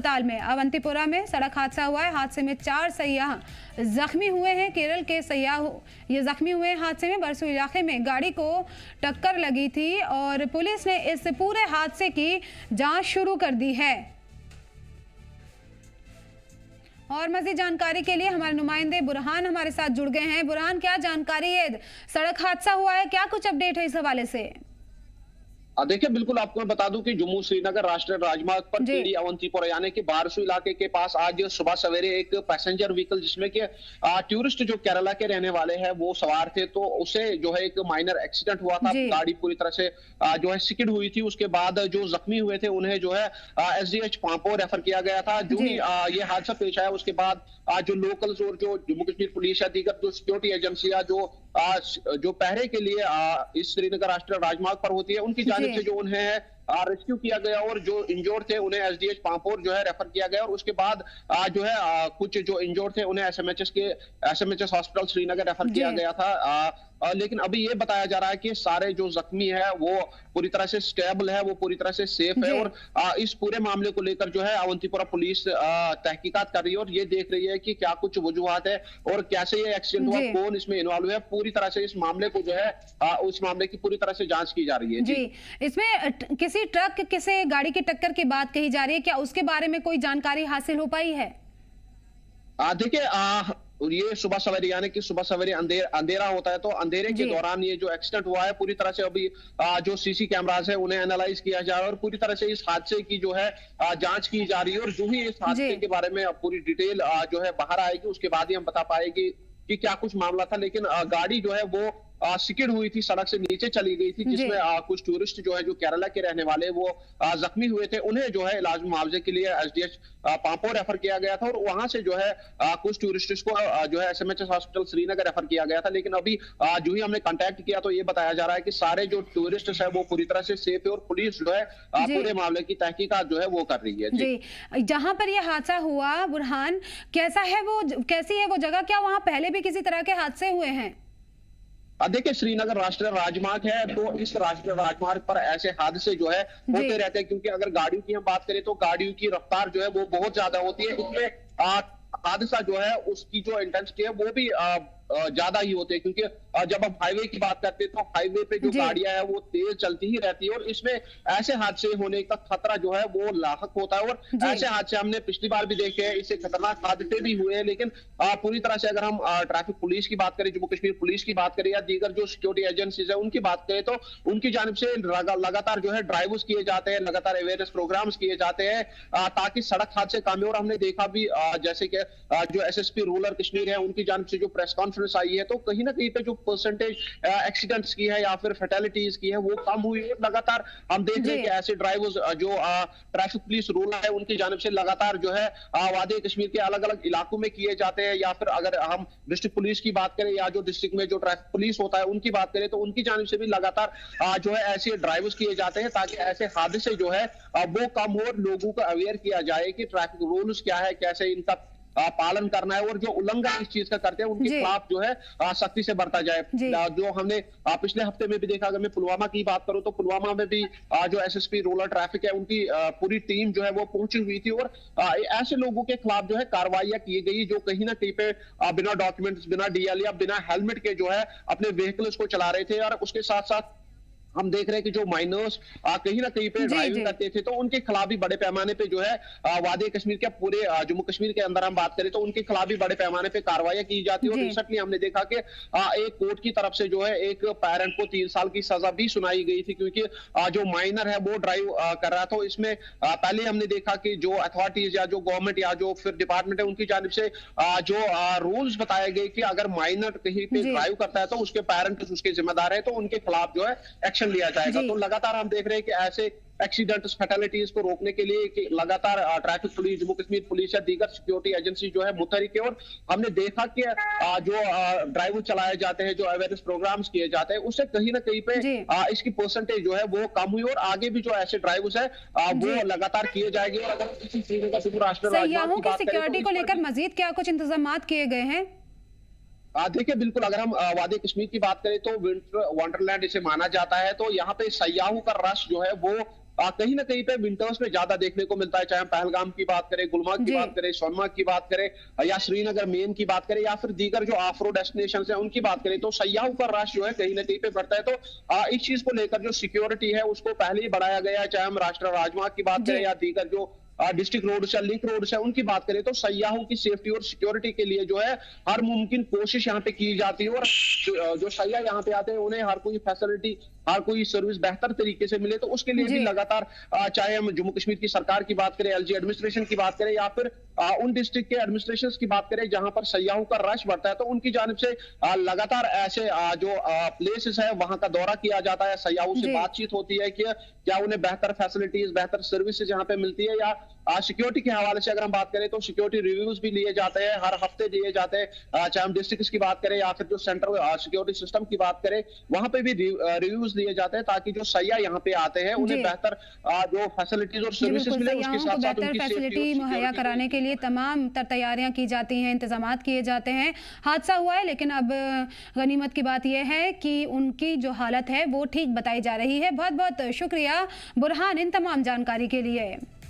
अस्पताल में अवंतीपुरा में सड़क हादसा हुआ है। हादसे में 4 सयाह जख्मी हुए हैं। केरल के सयाह ये जख्मी हुए हैं। हादसे में बरसू इलाके में गाड़ी को टक्कर लगी थी और पुलिस ने इस पूरे हादसे की जांच शुरू कर दी है। और मज़ीद जानकारी के लिए हमारे नुमाइंदे बुरहान हमारे साथ जुड़ गए हैं। बुरहान, क्या जानकारी है? सड़क हादसा हुआ है, क्या कुछ अपडेट है इस हवाले से? देखिए, बिल्कुल आपको मैं बता दूं कि जम्मू श्रीनगर राष्ट्रीय राजमार्ग पर टीडी अवंतीपुरा यानी कि बारसू इलाके के पास आज सुबह सवेरे एक पैसेंजर व्हीकल जिसमें कि टूरिस्ट जो केरला के रहने वाले हैं वो सवार थे, तो उसे जो है एक माइनर एक्सीडेंट हुआ था। गाड़ी पूरी तरह से जो है सिकिड हुई थी। उसके बाद जो जख्मी हुए थे उन्हें जो है एसडीएच पांपो रेफर किया गया था। जो ही ये हादसा पेश आया उसके बाद जो लोकल्स और जो जम्मू कश्मीर पुलिस या दीगर जो सिक्योरिटी एजेंसियां जो पहरे के लिए इस श्रीनगर राष्ट्रीय राजमार्ग पर होती है उनकी जानिब से जो उन्हें रेस्क्यू किया गया और जो इंजोर्ड थे उन्हें एसडीएच पांपोर जो है रेफर किया गया। और उसके बाद जो है कुछ जो इंजोर्ड थे उन्हें एसएमएचएस हॉस्पिटल श्रीनगर रेफर किया गया था। लेकिन अभी ये बताया जा रहा है कि सारे जो जख्मी है वो पूरी तरह से स्टेबल है, वो पूरी तरह से सेफ है। और इस पूरे मामले को लेकर जो है अवंतीपुरा पुलिस तहकीकात कर रही है और ये देख रही है कि क्या कुछ वजूहात है और कैसे ये एक्सीडेंट हुआ, कौन इसमें इन्वॉल्व है। पूरी तरह से इस मामले को जो है उस मामले की पूरी तरह से जांच की जा रही है। जी, इसमें किसी ट्रक किसी गाड़ी की टक्कर की बात कही जा रही है, क्या उसके बारे में कोई जानकारी हासिल हो पाई है? देखिए, और ये सुबह सवेरे यानी कि सुबह सवेरे अंधेरा होता है, तो अंधेरे के दौरान ये जो एक्सीडेंट हुआ है पूरी तरह से अभी जो सीसी कैमरास है उन्हें एनालाइज किया जा रहा है और पूरी तरह से इस हादसे की जो है जांच की जा रही है। और जो ही इस हादसे के बारे में पूरी डिटेल जो है बाहर आएगी उसके बाद ही हम बता पाएंगे कि क्या कुछ मामला था। लेकिन गाड़ी जो है वो सिकिड हुई थी, सड़क से नीचे चली गई थी, जिसमें कुछ टूरिस्ट जो है जो केरला के रहने वाले वो जख्मी हुए थे। उन्हें जो है इलाज मुआवजे के लिए एसडीएच पांपो रेफर किया गया था और वहां से जो है कुछ टूरिस्ट्स को जो है एसएमएचएस हॉस्पिटल श्रीनगर रेफर किया गया था। लेकिन अभी जो ही हमने कांटेक्ट किया तो ये बताया जा रहा है कि सारे जो टूरिस्ट है वो पूरी तरह से सेफ है और पुलिस जो है पूरे मामले की तहकीकात जो है वो कर रही है। जी, जहां पर यह हादसा हुआ बुरहान, कैसी है वो जगह? क्या वहां पहले भी किसी तरह के हादसे हुए हैं? देखिए, श्रीनगर राष्ट्रीय राजमार्ग है तो इस राष्ट्रीय राजमार्ग पर ऐसे हादसे जो है होते रहते हैं, क्योंकि अगर गाड़ियों की हम बात करें तो गाड़ियों की रफ्तार जो है वो बहुत ज्यादा होती है। इसमें हादसा जो है उसकी जो इंटेंसिटी है वो भी ज्यादा ही होते हैं, क्योंकि जब हम हाईवे की बात करते हैं तो हाईवे पे जो गाड़ियां हैं वो तेज चलती ही रहती है और इसमें ऐसे हादसे होने का खतरा जो है वो लाहक होता है। और ऐसे हादसे हमने पिछली बार भी देखे हैं, इससे खतरनाक हादसे भी हुए हैं। लेकिन पूरी तरह से अगर हम ट्रैफिक पुलिस की बात करें, जम्मू कश्मीर पुलिस की बात करें या दीगर जो सिक्योरिटी एजेंसीज है उनकी बात करें तो उनकी जानिब से लगातार जो है ड्राइव्स किए जाते हैं, लगातार अवेयरनेस प्रोग्राम्स किए जाते हैं ताकि सड़क हादसे कम हो। और हमने देखा भी जैसे कि जो एसएसपी रूरल कश्मीर है उनकी जानिब से जो प्रेस कॉन्फ्रेंस आई है तो कहीं ना कहीं पे जो परसेंटेज एक्सीडेंट्स की है या फिर फैटेलिटीज की है वो कम हुई है। लगातार हम देख रहे हैं कि ऐसे ड्राइवर्स जो ट्रैफिक पुलिस रूल है उनकी जानिब से लगातार जो है वादी कश्मीर के अलग अलग इलाकों में किए जाते हैं। या फिर अगर हम डिस्ट्रिक्ट पुलिस की बात करें या जो डिस्ट्रिक्ट में जो ट्रैफिक पुलिस होता है उनकी बात करें तो उनकी जानिब से भी लगातार जो है ऐसे ड्राइवर्स किए जाते हैं ताकि ऐसे हादसे जो है वो कम हो और लोगों को अवेयर किया जाए कि ट्रैफिक रूल्स क्या है, कैसे इनका पालन करना है और जो उल्लंघन इस चीज का करते हैं उनके खिलाफ जो है सख्ती से बरता जाए। जो हमने पिछले हफ्ते में भी देखा, अगर मैं पुलवामा की बात करूं तो पुलवामा में भी जो एसएसपी रूरल ट्रैफिक है उनकी पूरी टीम जो है वो पहुंची हुई थी और ऐसे लोगों के खिलाफ जो है कार्रवाइयां की गई जो कहीं ना कहीं पे बिना डॉक्यूमेंट्स, बिना डीएल या बिना हेलमेट के जो है अपने व्हीकल्स को चला रहे थे। और उसके साथ साथ हम देख रहे हैं कि जो माइनर्स कहीं ना कहीं पे ड्राइविंग करते थे तो उनके खिलाफ भी बड़े पैमाने पे जो है वादी कश्मीर के पूरे जम्मू कश्मीर के अंदर हम बात करें तो उनके खिलाफ भी बड़े पैमाने पे कार्रवाई की जाती है। और रिसेंटली हमने देखा कि एक कोर्ट की तरफ से जो है एक पेरेंट को 3 साल की सजा भी सुनाई गई थी, क्योंकि जो माइनर है वो ड्राइव कर रहा था। इसमें पहले हमने देखा कि जो अथॉरिटीज या जो गवर्नमेंट या जो फिर डिपार्टमेंट है उनकी जानिब से जो रूल्स बताए गए कि अगर माइनर कहीं पे ड्राइव करता है तो उसके पेरेंट्स उसके जिम्मेदार है तो उनके खिलाफ जो है एक्शन लिया जाएगा। तो लगातार हम देख रहे हैं कि ऐसे एक्सीडेंट्स, फैटेलिटीज को रोकने के लिए कि लगातार traffic police, Jammu Kashmir police या दीगर सिक्योरिटी एजेंसी जो है मुतहरिक है। और हमने देखा कि जो ड्राइव चलाए जाते हैं, जो अवेयरनेस प्रोग्राम्स किए जाते हैं उससे कहीं ना कहीं पे इसकी परसेंटेज जो है वो कम हुई और आगे भी जो ऐसे ड्राइव्स है वो लगातार किए जाएंगे। और अगर किसी चीज का राष्ट्रीय सयाहों की सिक्योरिटी को लेकर मजीद क्या कुछ इंतजाम किए गए हैं? देखिए, बिल्कुल अगर हम वादी कश्मीर की बात करें तो विंटर वंडरलैंड इसे माना जाता है, तो यहाँ पे सयाहों का रश जो है वो कहीं ना कहीं पे विंटर्स में ज्यादा देखने को मिलता है, चाहे हम पहलगाम की बात करें, गुलमर्ग की बात करें, सोनमर्ग की बात करें, या श्रीनगर मेन की बात करें, या फिर दीगर जो ऑफ रोड डेस्टिनेशन है उनकी बात करें, तो सयाहों का रश जो है कहीं ना कहीं पे बढ़ता है। तो इस चीज को लेकर जो सिक्योरिटी है उसको पहले ही बढ़ाया गया है, चाहे हम राष्ट्रीय राजमार्ग की बात करें या दीगर जो डिस्ट्रिक्ट रोड है, लिंक रोड है, उनकी बात करें, तो सयाहों की सेफ्टी और सिक्योरिटी के लिए जो है हर मुमकिन कोशिश यहाँ पे की जाती है। और जो सयाह यहाँ पे आते हैं उन्हें हर कोई फैसिलिटी, हर कोई सर्विस बेहतर तरीके से मिले, तो उसके लिए भी लगातार चाहे हम जम्मू कश्मीर की सरकार की बात करें, एलजी एडमिनिस्ट्रेशन की बात करें, या फिर उन डिस्ट्रिक्ट के एडमिनिस्ट्रेशन की बात करें जहां पर सयाहों का रश बढ़ता है, तो उनकी जानिब से लगातार ऐसे जो प्लेसेस है वहां का दौरा किया जाता है, सयाहों से बातचीत होती है कि क्या उन्हें बेहतर फैसिलिटीज, बेहतर सर्विसेज यहाँ पे मिलती है, या सिक्योरिटी के हवाले से अगर हम बात करें तो सिक्योरिटी रिव्यूज भी लिए जाते हैं, हर हफ्ते दिए जाते हैं, चाहे हम डिस्ट्रिक्ट की बात करें या फिर जो सेंट्रल सिक्योरिटी सिस्टम की बात करें, वहां पे भी रिव्यूज लिए जाते हैं, ताकि जो सयाह यहाँ पे आते हैं उन्हें बेहतर जो फैसिलिटीज और सर्विसेज मिले, उसके साथ साथ उनकी फैसिलिटी मुहैया कराने के लिए तमाम तैयारियां की जाती हैं, इंतजाम किए जाते हैं। हादसा हुआ है, लेकिन अब गनीमत की बात यह है कि उनकी जो हालत है वो ठीक बताई जा रही है। बहुत बहुत शुक्रिया बुरहान इन तमाम जानकारी के लिए।